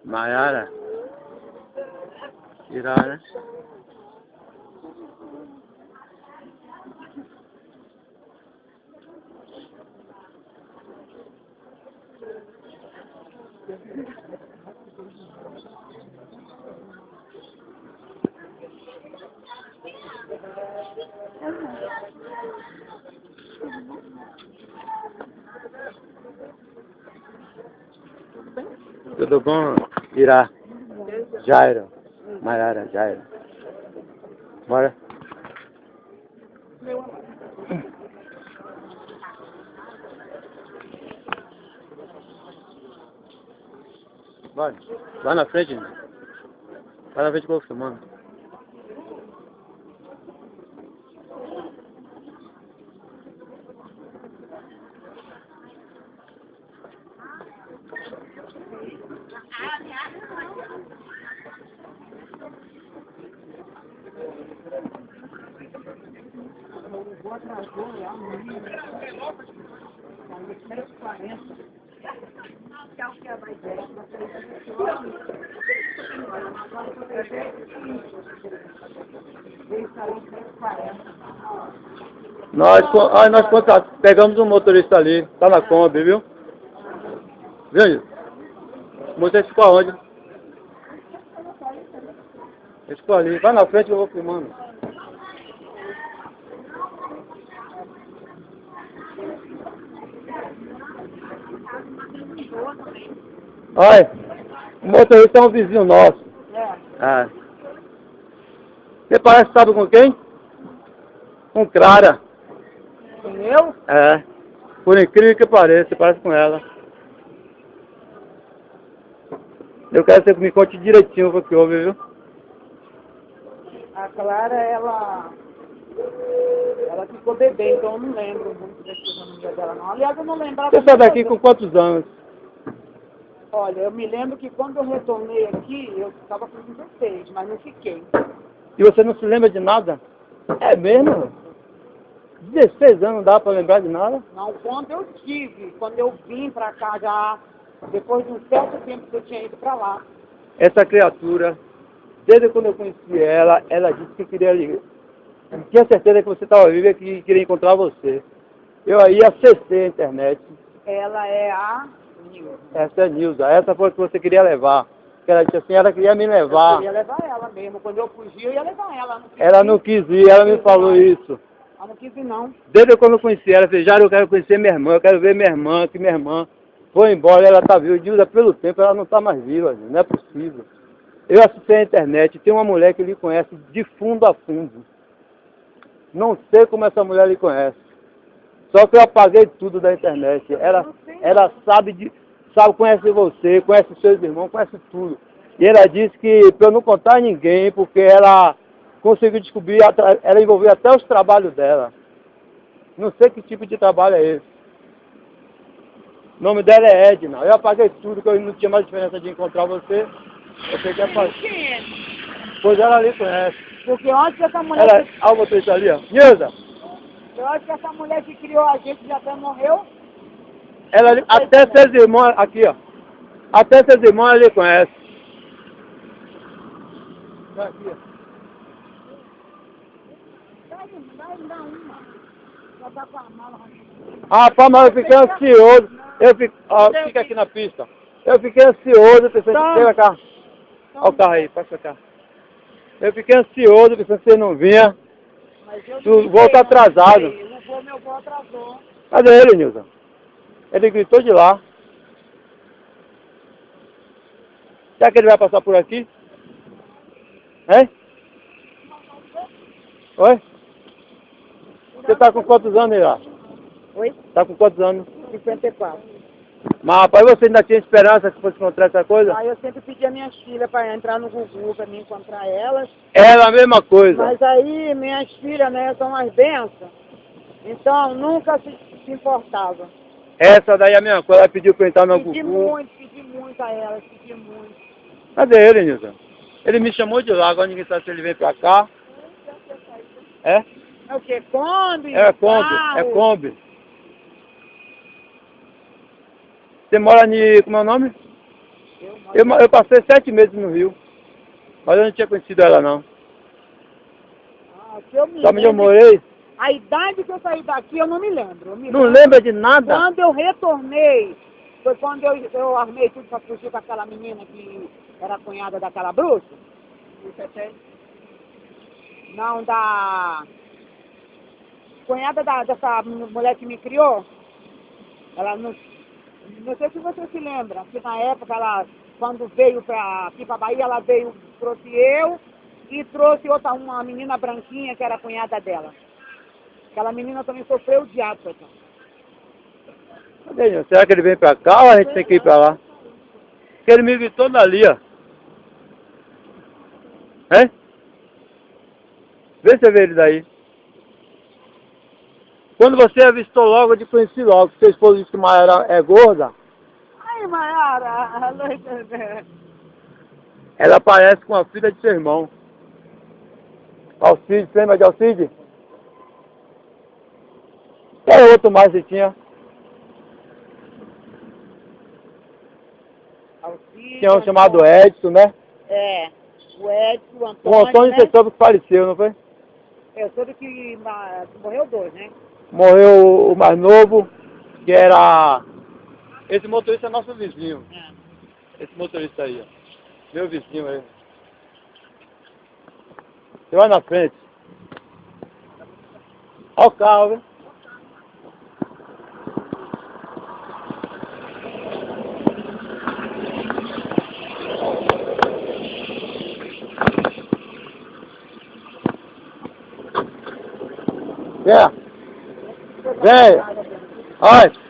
Maiara. Irá, né? Tudo bom, Irá? Jairo. Maiara, Jairo. Bora. Bora. Vai na frente. Vai na frente que eu vou filmando. Nós pegamos um motorista ali, tá na Kombi, viu? Viu? O motorista ficou aonde? Ele ficou ali. Vai na frente que eu vou filmando. Olha, o motorista é um vizinho nosso. É. Você parece, sabe com quem? Com Clara. Com eu? É. Por incrível que pareça, você parece com ela. Eu quero que você me conte direitinho o que houve, viu? A Clara, ela ficou bebê, então eu não lembro muito da fisionomia dela, não. Aliás, eu não lembrava... Você sai daqui com quantos anos? Olha, eu me lembro que quando eu retornei aqui, eu estava com 16, mas não fiquei. E você não se lembra de nada? É mesmo? 16 anos não dá pra lembrar de nada? Não, quando eu vim pra cá já, depois de um certo tempo que eu tinha ido pra lá. Essa criatura, desde quando eu conheci ela, ela disse que queria ligar. Tinha certeza que você estava viva e que queria encontrar você. Eu aí acessei a internet. Ela é a Nilza. Essa é a Nilza. Essa foi a que você queria levar. Que ela disse assim, ela queria me levar. Eu queria levar ela mesmo. Quando eu fugi, eu ia levar ela. Ela não quis ir, ela me falou isso. Ela não quis ir, não. Desde quando eu conheci ela, fez, já eu quero conhecer minha irmã, eu quero ver minha irmã, que minha irmã foi embora, ela está viva. Nilza, pelo tempo, ela não está mais viva, gente. Não é possível. Eu acessei a internet, tem uma mulher que lhe conhece de fundo a fundo. Não sei como essa mulher lhe conhece. Só que eu apaguei tudo da internet. Ela sabe, conhece você, conhece seus irmãos, conhece tudo. E ela disse que para eu não contar a ninguém, porque ela conseguiu descobrir, ela envolveu até os trabalhos dela. Não sei que tipo de trabalho é esse. O nome dela é Edna. Eu apaguei tudo, que eu não tinha mais diferença de encontrar você. Eu peguei a fazer. Quem é? Pois ela ali conhece. Porque eu acho que essa mulher... Olha o motorista ali, ó. Nilza! Eu acho que essa mulher que criou a gente já até morreu. Ela, até seus irmãos, aqui, ó. Até seus irmãos ali conhece. Aqui, ó. Vai dar uma. Já tá com a mala. Rapaz, mas eu fiquei ansioso. Fica aqui na pista. Eu fiquei ansioso, pensando que chega cá. Olha o carro aí, passa cá. Eu fiquei ansioso, pensando que você não vinha. O voo tá atrasado. Meu voo atrasou. Cadê ele, Nilza? Ele gritou de lá. Será que ele vai passar por aqui? Hein? Oi? Você tá com quantos anos, Irá? Oi? Tá com quantos anos? 54. Mas, rapaz, você ainda tinha esperança que fosse encontrar essa coisa? Aí eu sempre pedi a minhas filhas para entrar no Google para me encontrar elas. Era a mesma coisa. Mas aí minhas filhas, né, são as bênçãos. Então nunca se importava. Essa daí é a mesma coisa, ela pediu para entrar no Google. Pedi muito a elas, pedi muito. Cadê ele, Nilson? Ele me chamou de lá, agora ninguém sabe se ele vem pra cá. É? É o quê? Kombi? É Kombi, é Kombi. Você mora em... como é o nome? Eu passei 7 meses no Rio. Mas eu não tinha conhecido ela, não. Ah, que eu me Só onde eu lembro. morei. A idade que eu saí daqui eu não me lembro. Eu me Não lembro lembra de nada? quando eu retornei. Foi quando eu armei tudo para fugir com aquela menina que era cunhada daquela bruxa. Não, da cunhada dessa mulher que me criou. Ela não sei se você se lembra, que na época ela, quando veio aqui para Bahia, ela veio, trouxe eu e trouxe uma menina branquinha que era a cunhada dela. Aquela menina também sofreu de água. Cadê, Nilson? Será que ele vem pra cá ou a gente tem que ir pra lá? Porque ele me gritou dali, ó. Hein? Vê se você vê ele daí. Quando você avistou logo, eu te conheci logo. Você esposa disse que Maiara é gorda. Ai, Maiara, Ela parece com a filha de seu irmão. Alcide, você lembra de Alcide? Qual é outro mais que tinha? Tinha um chamado Edson, né? É, o Edson, o Antônio, O Antônio, né? você soube que faleceu, não foi? Eu soube que morreu 2, né? Morreu o mais novo, que era... Esse motorista é nosso vizinho. Esse motorista aí, ó. Meu vizinho aí. Você vai na frente. Olha o carro, viu? Vem. Vem. Olha.